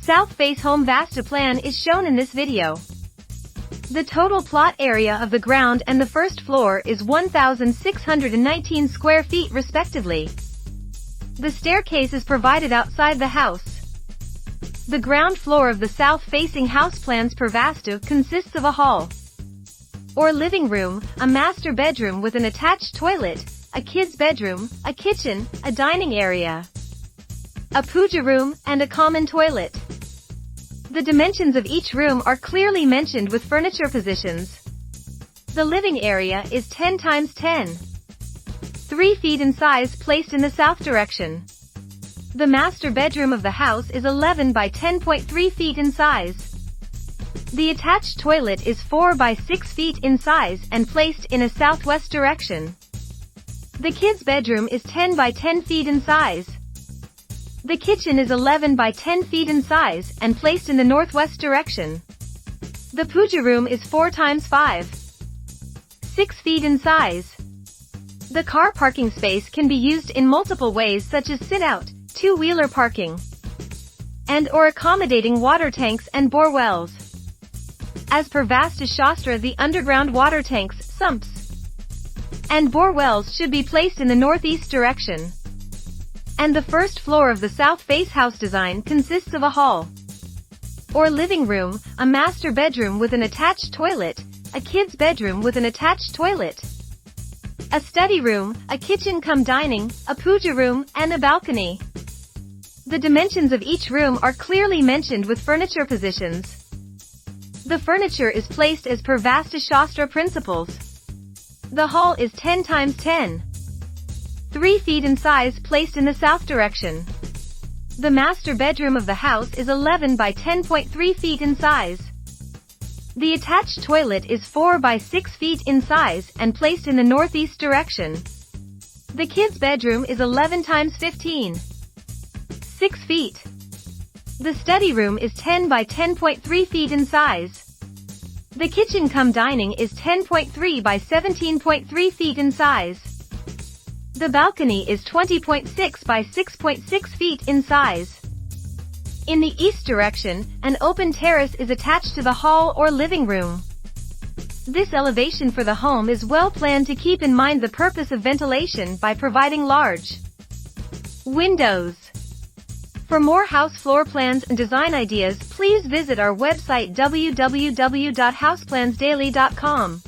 South face home Vastu plan is shown in this video. The total plot area of the ground and the first floor is 1,619 square feet respectively. The staircase is provided outside the house. The ground floor of the south-facing house plans per Vastu consists of a hall or living room, a master bedroom with an attached toilet, a kid's bedroom, a kitchen, a dining area, a puja room, and a common toilet. The dimensions of each room are clearly mentioned with furniture positions. The living area is 10 × 10. 3 feet in size, placed in the south direction. The master bedroom of the house is 11 by 10.3 feet in size. The attached toilet is 4 by 6 feet in size and placed in a southwest direction. The kids' bedroom is 10 by 10 feet in size. The kitchen is 11 by 10 feet in size and placed in the northwest direction. The puja room is 4 × 5. 6 feet in size. The car parking space can be used in multiple ways, such as sit-out, two-wheeler parking, and/or accommodating water tanks and bore wells. As per Vastu shastra, the underground water tanks, sumps, and bore wells should be placed in the northeast direction. And the first floor of the south face house design consists of a hall or living room, a master bedroom with an attached toilet, a kid's bedroom with an attached toilet, a study room, a kitchen cum dining, a puja room, and a balcony. The dimensions of each room are clearly mentioned with furniture positions. The furniture is placed as per Vastu shastra principles. The hall is 10 × 10. 3 feet in size, placed in the south direction. The master bedroom of the house is 11 by 10.3 feet in size. The attached toilet is 4 by 6 feet in size and placed in the northeast direction. The kids' bedroom is 11 × 15. 6 feet. The study room is 10 by 10.3 feet in size. The kitchen cum dining is 10.3 by 17.3 feet in size. The balcony is 20.6 by 6.6 feet in size. In the east direction, an open terrace is attached to the hall or living room. This elevation for the home is well planned to keep in mind the purpose of ventilation by providing large windows. For more house floor plans and design ideas, please visit our website www.houseplansdaily.com.